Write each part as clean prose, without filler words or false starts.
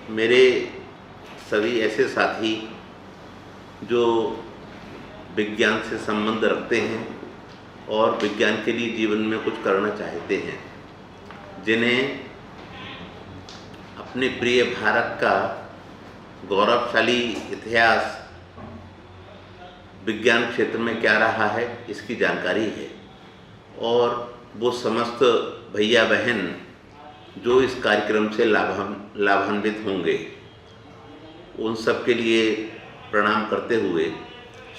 मेरे सभी ऐसे साथी जो विज्ञान से संबंध रखते हैं और विज्ञान के लिए जीवन में कुछ करना चाहते हैं, जिन्हें अपने प्रिय भारत का गौरवशाली इतिहास विज्ञान क्षेत्र में क्या रहा है इसकी जानकारी है, और वो समस्त भैया बहन जो इस कार्यक्रम से लाभान्वित होंगे, उन सब के लिए प्रणाम करते हुए,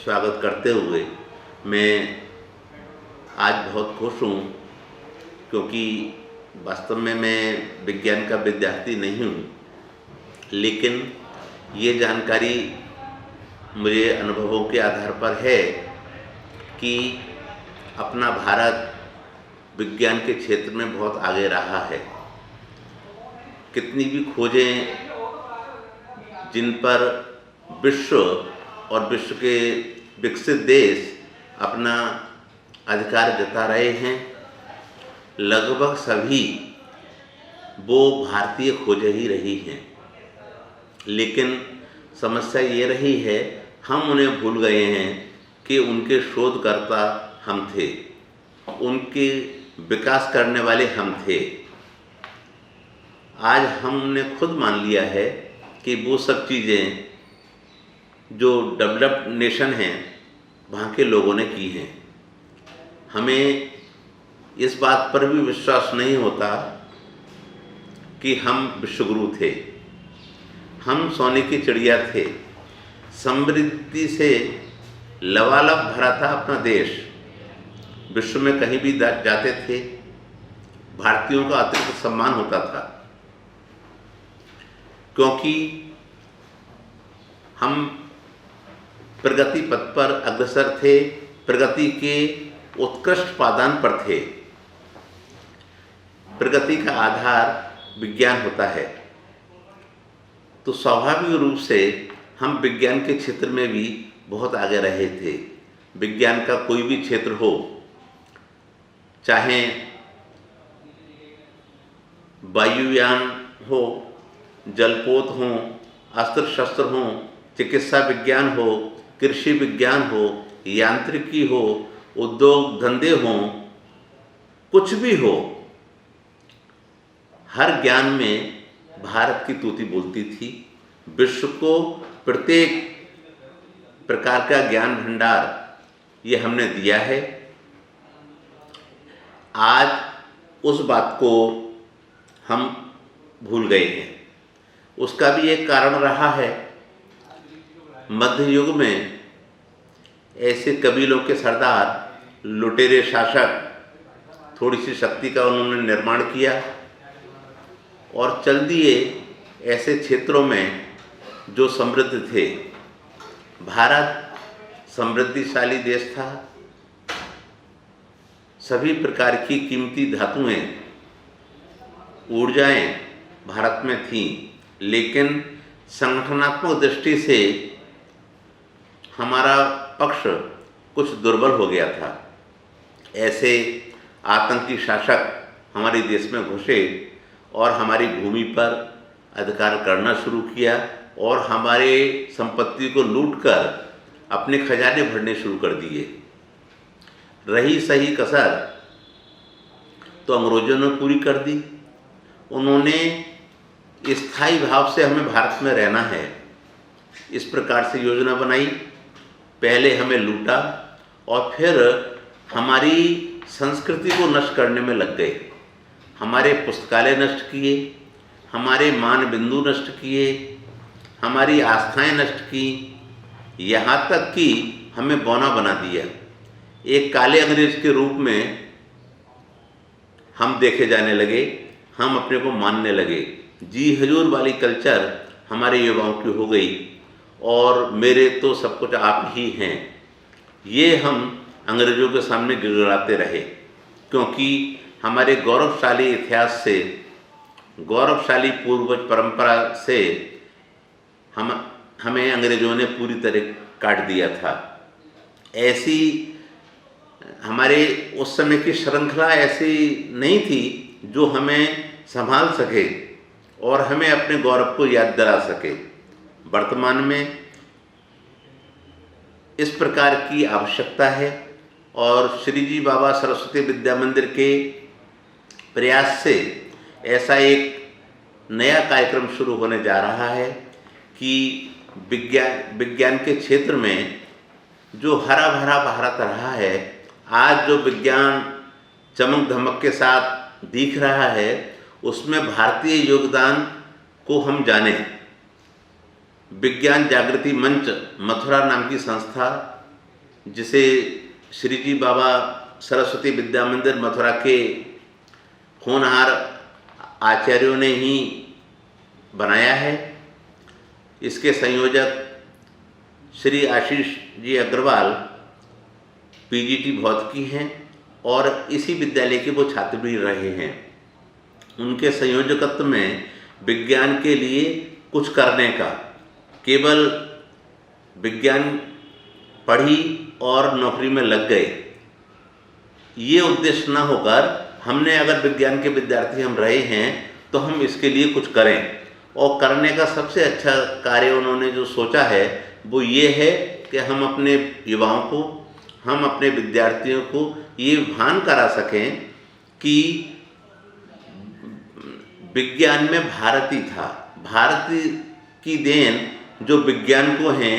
स्वागत करते हुए मैं आज बहुत खुश हूँ, क्योंकि वास्तव में मैं विज्ञान का विद्यार्थी नहीं हूँ, लेकिन ये जानकारी मुझे अनुभवों के आधार पर है कि अपना भारत विज्ञान के क्षेत्र में बहुत आगे रहा है। कितनी भी खोजें जिन पर विश्व और विश्व के विकसित देश अपना अधिकार जता रहे हैं, लगभग सभी वो भारतीय खोजें ही रही हैं। लेकिन समस्या ये रही है, हम उन्हें भूल गए हैं कि उनके शोधकर्ता हम थे, उनके विकास करने वाले हम थे। आज हमने खुद मान लिया है कि वो सब चीज़ें जो डेवलप्ड नेशन हैं वहाँ के लोगों ने की हैं। हमें इस बात पर भी विश्वास नहीं होता कि हम विश्वगुरु थे। हम सोने की चिड़िया थे। समृद्धि से लबालब भरा था अपना देश। विश्व में कहीं भी जाते थे, भारतीयों का अतिरिक्त सम्मान होता था, क्योंकि हम प्रगति पथ पर अग्रसर थे, प्रगति के उत्कृष्ट पादान पर थे। प्रगति का आधार विज्ञान होता है, तो स्वाभाविक रूप से हम विज्ञान के क्षेत्र में भी बहुत आगे रहे थे। विज्ञान का कोई भी क्षेत्र हो, चाहे वायुयान हो, जलपोत हो, अस्त्र शस्त्र हो, चिकित्सा विज्ञान हो, कृषि विज्ञान हो, यांत्रिकी हो, उद्योग धंधे हो, कुछ भी हो, हर ज्ञान में भारत की तूती बोलती थी। विश्व को प्रत्येक प्रकार का ज्ञान भंडार ये हमने दिया है। आज उस बात को हम भूल गए हैं। उसका भी एक कारण रहा है, मध्य युग में ऐसे कबीलों के सरदार, लुटेरे शासक थोड़ी सी शक्ति का उन्होंने निर्माण किया और चल दिए ऐसे क्षेत्रों में जो समृद्ध थे। भारत समृद्धिशाली देश था। सभी प्रकार की कीमती धातुएं, ऊर्जाएं भारत में थीं, लेकिन संगठनात्मक दृष्टि से हमारा पक्ष कुछ दुर्बल हो गया था। ऐसे आतंकी शासक हमारे देश में घुसे और हमारी भूमि पर अधिकार करना शुरू किया और हमारे संपत्ति को लूटकर अपने खजाने भरने शुरू कर दिए। रही सही कसर तो अंग्रेजों ने पूरी कर दी। उन्होंने स्थायी भाव से हमें भारत में रहना है, इस प्रकार से योजना बनाई। पहले हमें लूटा और फिर हमारी संस्कृति को नष्ट करने में लग गए। हमारे पुस्तकालय नष्ट किए, हमारे मान बिंदु नष्ट किए, हमारी आस्थाएं नष्ट की, यहाँ तक कि हमें बौना बना दिया। एक काले अंग्रेज के रूप में हम देखे जाने लगे, हम अपने को मानने लगे। जी हजूर वाली कल्चर हमारे युवाओं की हो गई और मेरे तो सब कुछ आप ही हैं, ये हम अंग्रेजों के सामने गिड़गिड़ाते रहे, क्योंकि हमारे गौरवशाली इतिहास से, गौरवशाली पूर्वज परंपरा से हमें अंग्रेजों ने पूरी तरह काट दिया था। ऐसी हमारे उस समय की श्रृंखला ऐसी नहीं थी जो हमें संभाल सके और हमें अपने गौरव को याद दिला सके। वर्तमान में इस प्रकार की आवश्यकता है और श्री जी बाबा सरस्वती विद्या मंदिर के प्रयास से ऐसा एक नया कार्यक्रम शुरू होने जा रहा है कि विज्ञान के क्षेत्र में जो हरा भरा भारत रहा है, आज जो विज्ञान चमक धमक के साथ दिख रहा है, उसमें भारतीय योगदान को हम जानें। विज्ञान जागृति मंच मथुरा नाम की संस्था, जिसे श्री जी बाबा सरस्वती विद्या मंदिर मथुरा के होनहार आचार्यों ने ही बनाया है। इसके संयोजक श्री आशीष जी अग्रवाल पीजीटी भौतिकी हैं और इसी विद्यालय के वो छात्र भी रहे हैं। उनके संयोजकत्व में विज्ञान के लिए कुछ करने का, केवल विज्ञान पढ़ी और नौकरी में लग गए, ये उद्देश्य न होकर हमने अगर विज्ञान के विद्यार्थी हम रहे हैं तो हम इसके लिए कुछ करें। और करने का सबसे अच्छा कार्य उन्होंने जो सोचा है वो ये है कि हम अपने युवाओं को, हम अपने विद्यार्थियों को ये भान करा सकें कि विज्ञान में भारत ही था। भारत की देन जो विज्ञान को हैं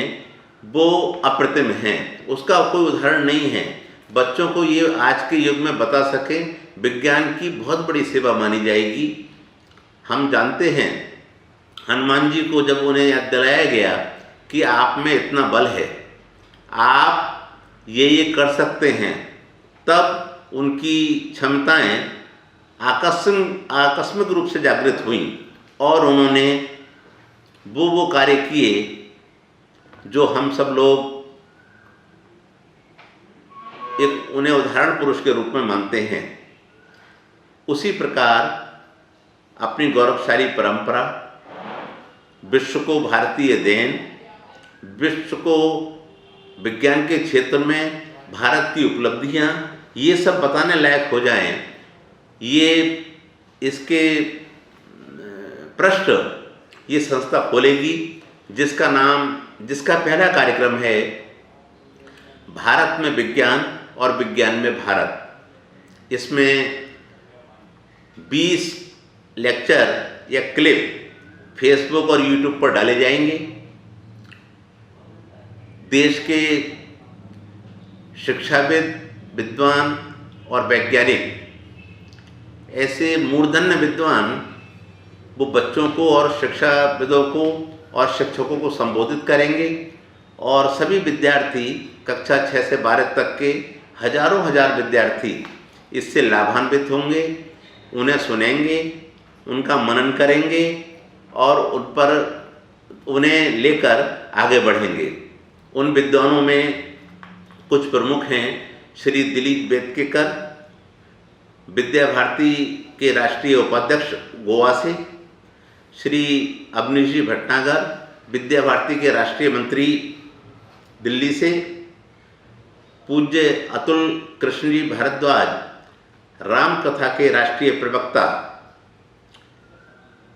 वो अप्रतिम हैं, उसका कोई उदाहरण नहीं है। बच्चों को ये आज के युग में बता सकें, विज्ञान की बहुत बड़ी सेवा मानी जाएगी। हम जानते हैं हनुमान जी को जब उन्हें याद दिलाया गया कि आप में इतना बल है, आप ये कर सकते हैं, तब उनकी क्षमताएं आकस्मिक रूप से जागृत हुई और उन्होंने वो कार्य किए जो हम सब लोग एक उन्हें उदाहरण पुरुष के रूप में मानते हैं। उसी प्रकार अपनी गौरवशाली परंपरा, विश्व को भारतीय देन, विश्व को विज्ञान के क्षेत्र में भारत की उपलब्धियां, ये सब बताने लायक हो जाएं, ये इसके पृष्ठ ये संस्था खोलेगी, जिसका पहला कार्यक्रम है भारत में विज्ञान और विज्ञान में भारत। इसमें 20 लेक्चर या क्लिप फेसबुक और यूट्यूब पर डाले जाएंगे। देश के शिक्षाविद, विद्वान और वैज्ञानिक, ऐसे मूर्धन्य विद्वान वो बच्चों को और शिक्षाविदों को और शिक्षकों को संबोधित करेंगे और सभी विद्यार्थी कक्षा 6 से 12 तक के हजारों हजार विद्यार्थी इससे लाभान्वित होंगे, उन्हें सुनेंगे, उनका मनन करेंगे और उन्हें लेकर आगे बढ़ेंगे। उन विद्वानों में कुछ प्रमुख हैं श्री दिलीप बेदकेकर, विद्या भारती के राष्ट्रीय उपाध्यक्ष गोवा से, श्री अवनीश जी भटनागर, विद्या भारती के राष्ट्रीय मंत्री दिल्ली से, पूज्य अतुल कृष्ण जी भारद्वाज, राम कथा के राष्ट्रीय प्रवक्ता,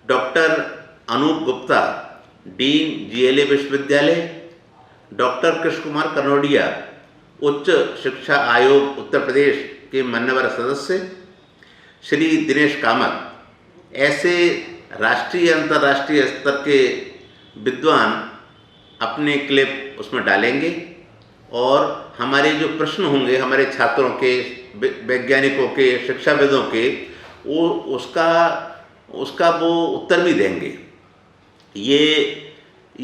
doctor Anup Gupta, dean GLA विश्वविद्यालय, डॉक्टर कृष्ण कुमार कनोडिया, उच्च शिक्षा आयोग उत्तर प्रदेश के मान्यवर सदस्य, श्री दिनेश कामत, ऐसे राष्ट्रीय अंतर्राष्ट्रीय स्तर के विद्वान अपने क्लिप उसमें डालेंगे और हमारे जो प्रश्न होंगे हमारे छात्रों के, वैज्ञानिकों के, शिक्षाविदों के, वो उसका वो उत्तर भी देंगे। ये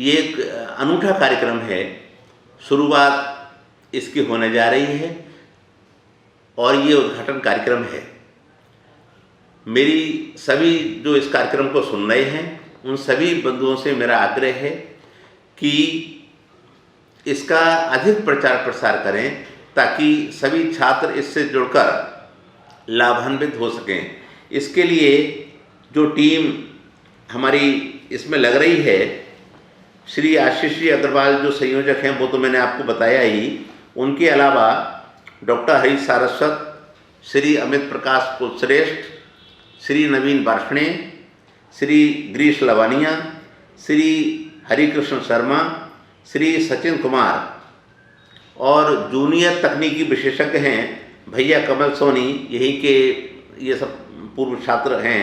एक अनूठा कार्यक्रम है, शुरुआत इसकी होने जा रही है और ये उद्घाटन कार्यक्रम है। मेरी सभी जो इस कार्यक्रम को सुन रहे हैं उन सभी बंधुओं से मेरा आग्रह है कि इसका अधिक प्रचार प्रसार करें ताकि सभी छात्र इससे जुड़कर लाभान्वित हो सकें। इसके लिए जो टीम हमारी इसमें लग रही है, श्री आशीष जी अग्रवाल जो संयोजक हैं वो तो मैंने आपको बताया ही, उनके अलावा डॉक्टर हरीश सारस्वत, श्री अमित प्रकाश कुलश्रेष्ठ, श्री नवीन बार्ष्णे, श्री गिरीश लवानिया, श्री हरिकृष्ण शर्मा, श्री सचिन कुमार, और जूनियर तकनीकी विशेषज्ञ हैं भैया कमल सोनी, यहीं के ये सब पूर्व छात्र हैं,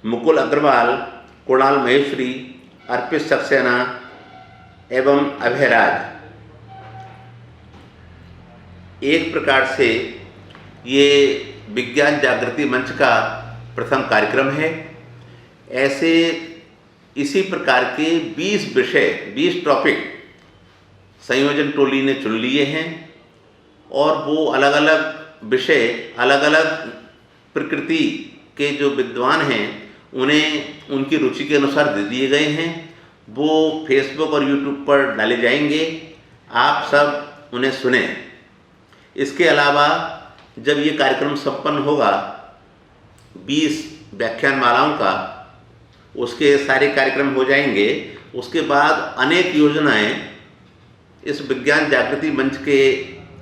मुकुल अग्रवाल, कुणाल महेश्वरी, अर्पित सक्सेना एवं अभयराज। एक प्रकार से ये विज्ञान जागृति मंच का प्रथम कार्यक्रम है। ऐसे इसी प्रकार के 20 विषय, 20 टॉपिक संयोजन टोली ने चुन लिए हैं और वो अलग अलग विषय, अलग अलग प्रकृति के जो विद्वान हैं उन्हें उनकी रुचि के अनुसार दे दिए गए हैं। वो फेसबुक और यूट्यूब पर डाले जाएंगे, आप सब उन्हें सुने। इसके अलावा जब ये कार्यक्रम संपन्न होगा 20 व्याख्यान मालाओं का, उसके सारे कार्यक्रम हो जाएंगे, उसके बाद अनेक योजनाएं इस विज्ञान जागृति मंच के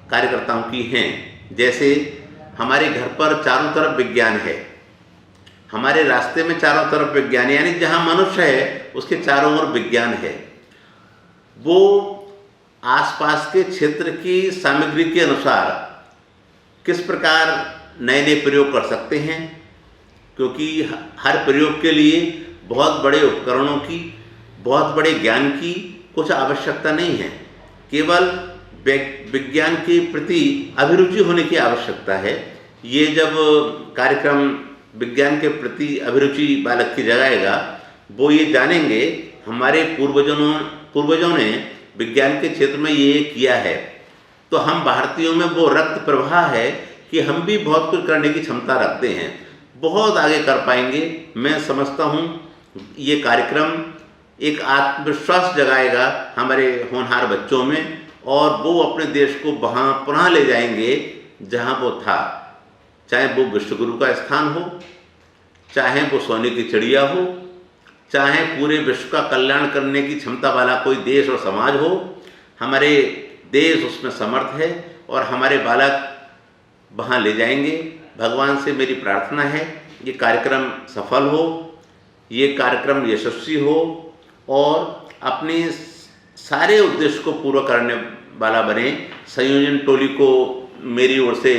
कार्यकर्ताओं की हैं। जैसे हमारे घर पर चारों तरफ विज्ञान है, हमारे रास्ते में चारों तरफ विज्ञान, यानी जहाँ मनुष्य है उसके चारों ओर विज्ञान है। वो आसपास के क्षेत्र की सामग्री के अनुसार किस प्रकार नए नए प्रयोग कर सकते हैं, क्योंकि हर प्रयोग के लिए बहुत बड़े उपकरणों की, बहुत बड़े ज्ञान की कुछ आवश्यकता नहीं है। केवल विज्ञान के प्रति अभिरुचि होने की आवश्यकता है। ये जब कार्यक्रम विज्ञान के प्रति अभिरुचि बालक की जगाएगा, वो ये जानेंगे हमारे पूर्वजों ने विज्ञान के क्षेत्र में ये किया है, तो हम भारतीयों में वो रक्त प्रवाह है कि हम भी बहुत कुछ करने की क्षमता रखते हैं, बहुत आगे कर पाएंगे। मैं समझता हूँ ये कार्यक्रम एक आत्मविश्वास जगाएगा हमारे होनहार बच्चों में, और वो अपने देश को वहाँ पुनः ले जाएंगे जहाँ वो था। चाहे वो विश्वगुरु का स्थान हो, चाहे वो सोने की चिड़िया हो, चाहे पूरे विश्व का कल्याण करने की क्षमता वाला कोई देश और समाज हो, हमारे देश उसमें समर्थ है और हमारे बालक वहाँ ले जाएंगे। भगवान से मेरी प्रार्थना है ये कार्यक्रम सफल हो, ये कार्यक्रम यशस्वी हो और अपने सारे उद्देश्य को पूरा करने वाला बने। संयोजन टोली को मेरी ओर से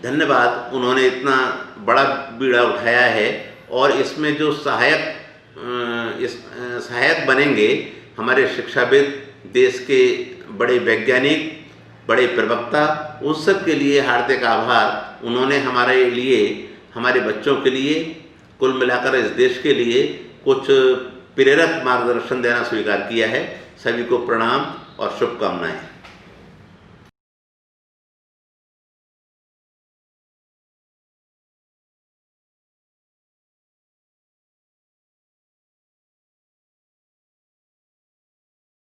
धन्यवाद, उन्होंने इतना बड़ा बीड़ा उठाया है और इसमें जो सहायक बनेंगे हमारे शिक्षाविद, देश के बड़े वैज्ञानिक, बड़े प्रवक्ता, उन सब के लिए हार्दिक आभार। उन्होंने हमारे लिए, हमारे बच्चों के लिए, कुल मिलाकर इस देश के लिए कुछ प्रेरक मार्गदर्शन देना स्वीकार किया है। सभी को प्रणाम और शुभकामनाएं।